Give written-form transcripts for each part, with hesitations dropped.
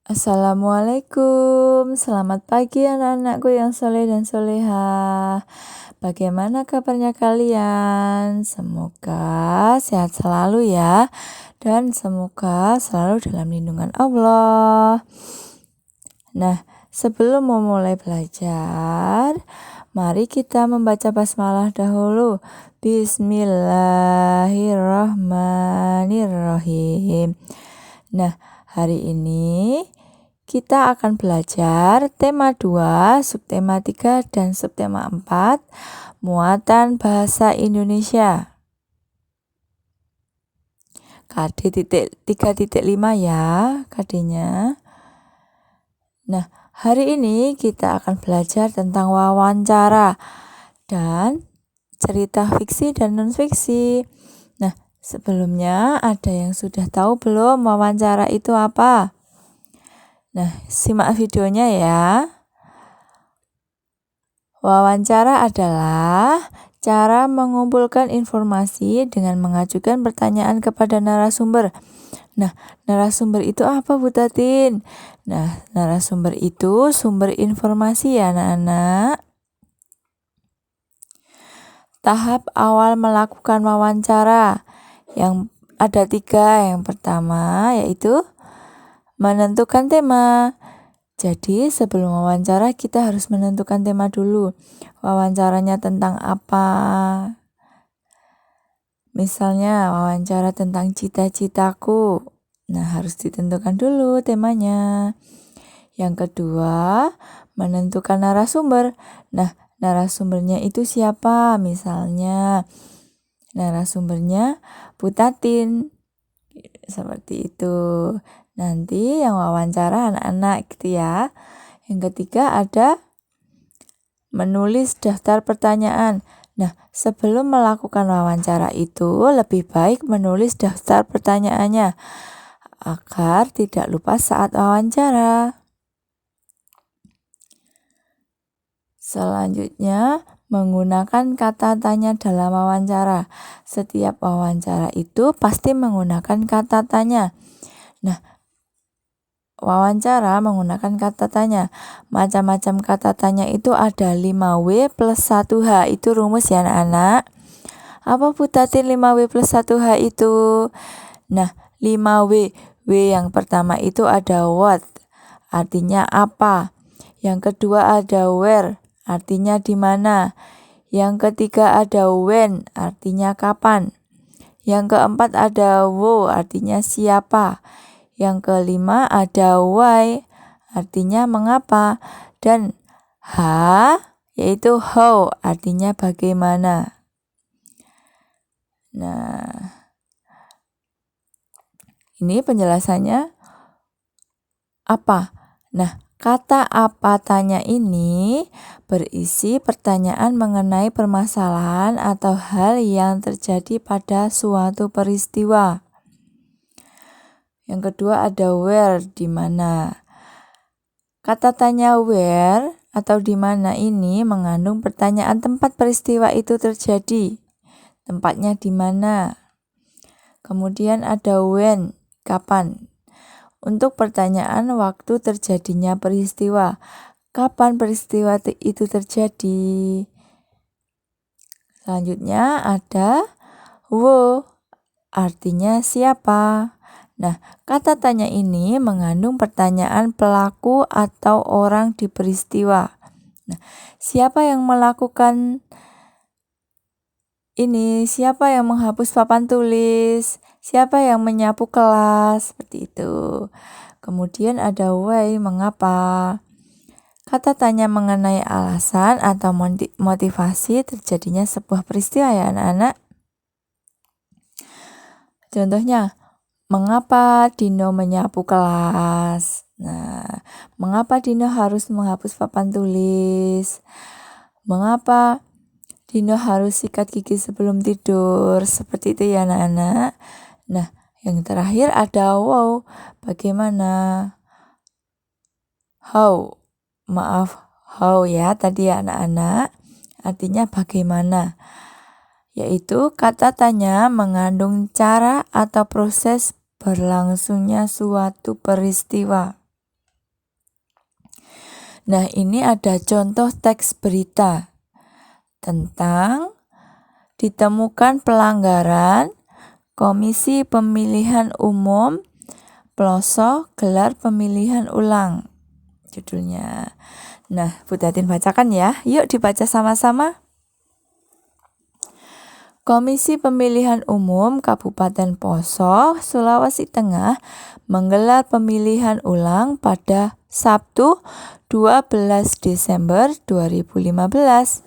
Assalamualaikum, selamat pagi anak-anakku yang soleh dan soleha. Bagaimana kabarnya kalian? Semoga sehat selalu ya, dan semoga selalu dalam lindungan Allah. Nah, sebelum memulai belajar, mari kita membaca basmalah dahulu. Bismillahirrahmanirrahim. Nah, hari ini kita akan belajar tema 2, subtema 3, dan subtema 4, muatan bahasa Indonesia. KD 3.5 ya, KD-nya. Nah, hari ini kita akan belajar tentang wawancara dan cerita fiksi dan non-fiksi. Nah, sebelumnya ada yang sudah tahu belum wawancara itu apa? Nah, simak videonya ya. Wawancara adalah cara mengumpulkan informasi dengan mengajukan pertanyaan kepada narasumber. Nah, narasumber itu apa, Bu Tatin? Nah, narasumber itu sumber informasi ya, anak-anak. Tahap awal melakukan wawancara yang ada 3. Yang pertama yaitu menentukan tema. Jadi sebelum wawancara kita harus menentukan tema dulu. Wawancaranya tentang apa? Misalnya wawancara tentang cita-citaku. Nah, harus ditentukan dulu temanya. Yang kedua, menentukan narasumber. Nah, narasumbernya itu siapa? Misalnya narasumbernya Bu Tatin. Seperti itu. Nanti yang wawancara anak-anak gitu ya. Yang ketiga ada menulis daftar pertanyaan. Nah, sebelum melakukan wawancara itu lebih baik menulis daftar pertanyaannya agar tidak lupa saat wawancara. Selanjutnya, menggunakan kata tanya dalam wawancara. Setiap wawancara itu pasti menggunakan kata tanya. Nah, wawancara menggunakan kata tanya. Macam-macam kata tanya itu ada 5W plus 1H. Itu rumus ya anak-anak. Apa Bu Tatin 5W plus 1H itu? Nah, 5W. W yang pertama itu ada what, artinya apa. Yang kedua ada where, artinya di mana. Yang ketiga ada when, artinya kapan. Yang keempat ada who, artinya siapa. Yang kelima ada why, artinya mengapa. Dan H, yaitu how, artinya bagaimana. Nah, ini penjelasannya apa? Nah, kata apa tanya ini berisi pertanyaan mengenai permasalahan atau hal yang terjadi pada suatu peristiwa. Yang kedua ada where, di mana. Kata tanya where atau di mana ini mengandung pertanyaan tempat peristiwa itu terjadi. Tempatnya di mana. Kemudian ada when, kapan. Untuk pertanyaan waktu terjadinya peristiwa. Kapan peristiwa itu terjadi? Selanjutnya ada who, artinya siapa. Nah, kata tanya ini mengandung pertanyaan pelaku atau orang di peristiwa. Nah, siapa yang melakukan ini? Siapa yang menghapus papan tulis? Siapa yang menyapu kelas? Seperti itu. Kemudian ada why, mengapa. Kata tanya mengenai alasan atau motivasi terjadinya sebuah peristiwa ya anak-anak. Contohnya, mengapa Dino menyapu kelas? Nah, mengapa Dino harus menghapus papan tulis? Mengapa Dino harus sikat gigi sebelum tidur? Seperti itu ya anak-anak. Nah, yang terakhir ada wow, bagaimana? How, maaf, how ya tadi ya anak-anak. Artinya bagaimana? Yaitu kata tanya mengandung cara atau proses berlangsungnya suatu peristiwa. Nah, ini ada contoh teks berita tentang ditemukan pelanggaran Komisi Pemilihan Umum Ploso gelar pemilihan ulang. Judulnya. Nah, Bu Tatin bacakan ya. Yuk dibaca sama-sama. Komisi Pemilihan Umum Kabupaten Poso, Sulawesi Tengah menggelar pemilihan ulang pada Sabtu 12 Desember 2015.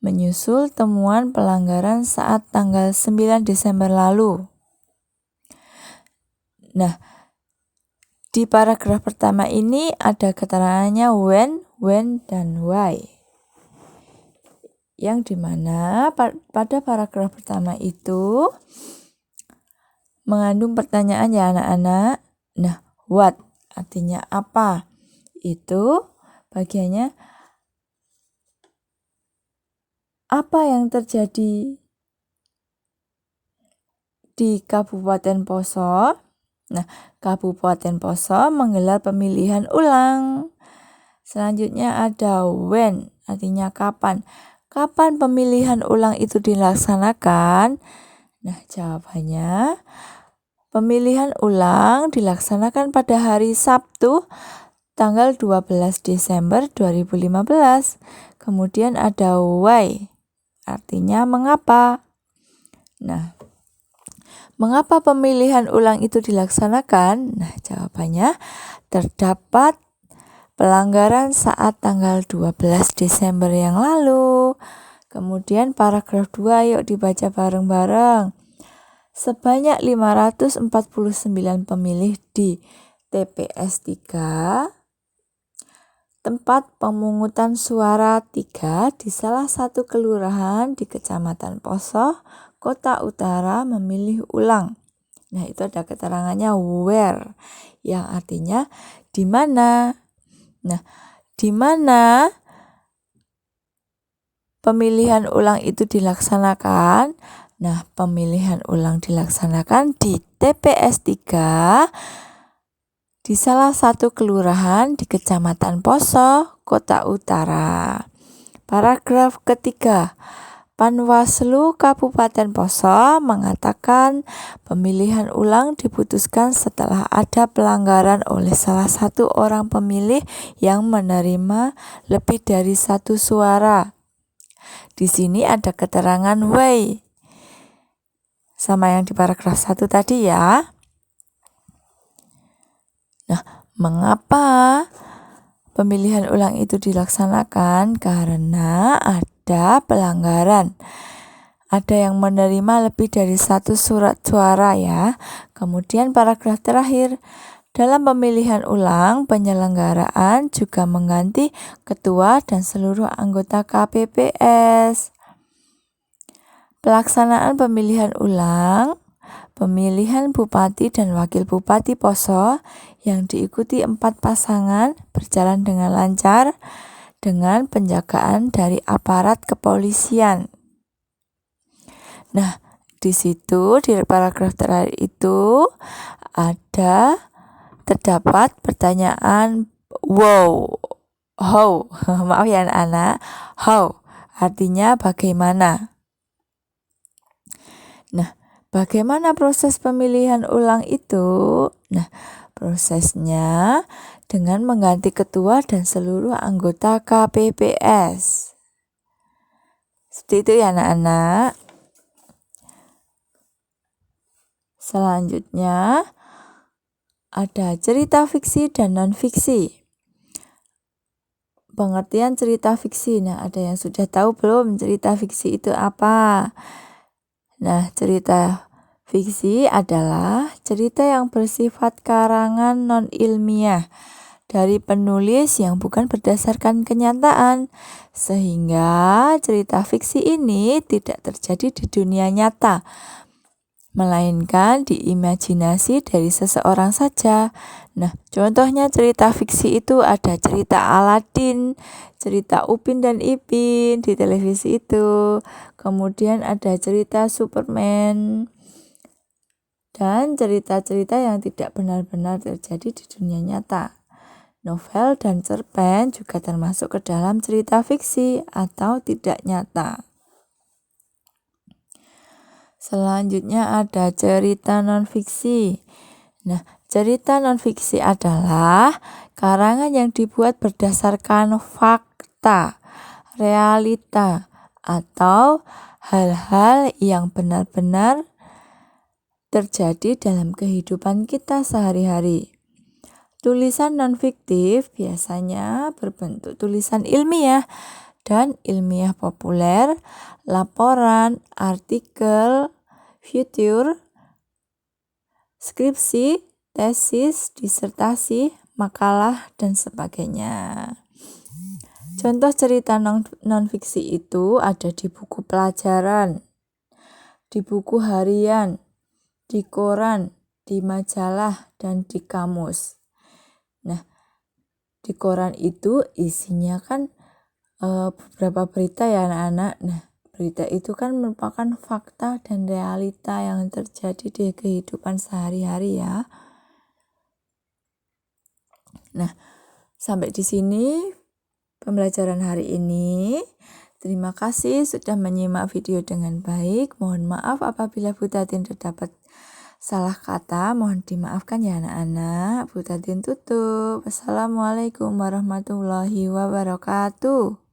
Menyusul temuan pelanggaran saat tanggal 9 Desember lalu. Nah, di paragraf pertama ini ada keterangannya when, dan why. Yang dimana pada paragraf pertama itu mengandung pertanyaan ya anak-anak. Nah, what artinya apa? Itu bagiannya apa yang terjadi di Kabupaten Poso. Nah, Kabupaten Poso menggelar pemilihan ulang. Selanjutnya ada when, artinya kapan. Kapan pemilihan ulang itu dilaksanakan? Nah, jawabannya pemilihan ulang dilaksanakan pada hari Sabtu tanggal 12 Desember 2015. Kemudian ada why, artinya mengapa. Nah, mengapa pemilihan ulang itu dilaksanakan? Nah, jawabannya terdapat pelanggaran saat tanggal 12 Desember yang lalu. Kemudian paragraf 2 yuk dibaca bareng-bareng. Sebanyak 549 pemilih di TPS 3, tempat pemungutan suara 3 di salah satu kelurahan di Kecamatan Poso, Kota Utara memilih ulang. Nah, itu ada keterangannya where, yang artinya di mana. Nah, di mana pemilihan ulang itu dilaksanakan? Nah, pemilihan ulang dilaksanakan di TPS 3 di salah satu kelurahan di Kecamatan Poso, Kota Utara. Paragraf ketiga. Panwaslu Kabupaten Poso mengatakan pemilihan ulang diputuskan setelah ada pelanggaran oleh salah satu orang pemilih yang menerima lebih dari satu suara. Di sini ada keterangan why, sama yang di paragraf 1 tadi ya. Nah, mengapa pemilihan ulang itu dilaksanakan? Karena ada pelanggaran. Ada yang menerima lebih dari satu surat suara ya. Kemudian paragraf terakhir, dalam pemilihan ulang, penyelenggaraan juga mengganti ketua dan seluruh anggota KPPS. Pelaksanaan pemilihan ulang, pemilihan Bupati dan Wakil Bupati Poso yang diikuti 4 pasangan berjalan dengan lancar dengan penjagaan dari aparat kepolisian. Nah, di situ di paragraf terakhir itu terdapat pertanyaan how, maaf ya anak-anak, how artinya bagaimana. Nah, bagaimana proses pemilihan ulang itu? Nah, prosesnya dengan mengganti ketua dan seluruh anggota KPPS. Seperti itu ya anak-anak. Selanjutnya ada cerita fiksi dan non-fiksi. Pengertian cerita fiksi. Nah, ada yang sudah tahu belum cerita fiksi itu apa? Nah, cerita fiksi adalah cerita yang bersifat karangan non-ilmiah dari penulis yang bukan berdasarkan kenyataan, sehingga cerita fiksi ini tidak terjadi di dunia nyata, melainkan diimajinasi dari seseorang saja. Nah, contohnya cerita fiksi itu ada cerita Aladin, cerita Upin dan Ipin di televisi itu. Kemudian ada cerita Superman. Dan cerita-cerita yang tidak benar-benar terjadi di dunia nyata. Novel dan cerpen juga termasuk ke dalam cerita fiksi atau tidak nyata. Selanjutnya ada cerita non-fiksi. Nah, cerita non-fiksi adalah karangan yang dibuat berdasarkan fakta, realita, atau hal-hal yang benar-benar terjadi dalam kehidupan kita sehari-hari. Tulisan non-fiktif biasanya berbentuk tulisan ilmiah dan ilmiah populer, laporan, artikel, futur, skripsi, tesis, disertasi, makalah, dan sebagainya. Contoh cerita non-fiksi itu ada di buku pelajaran, di buku harian, di koran, di majalah, dan di kamus. Nah, di koran itu isinya kan beberapa berita ya anak-anak. Nah, berita itu kan merupakan fakta dan realita yang terjadi di kehidupan sehari-hari ya. Nah, sampai di sini pembelajaran hari ini. Terima kasih sudah menyimak video dengan baik. Mohon maaf apabila Bu Tatin terdapat salah kata. Mohon dimaafkan ya anak-anak. Bu Tatin tutup. Wassalamualaikum warahmatullahi wabarakatuh.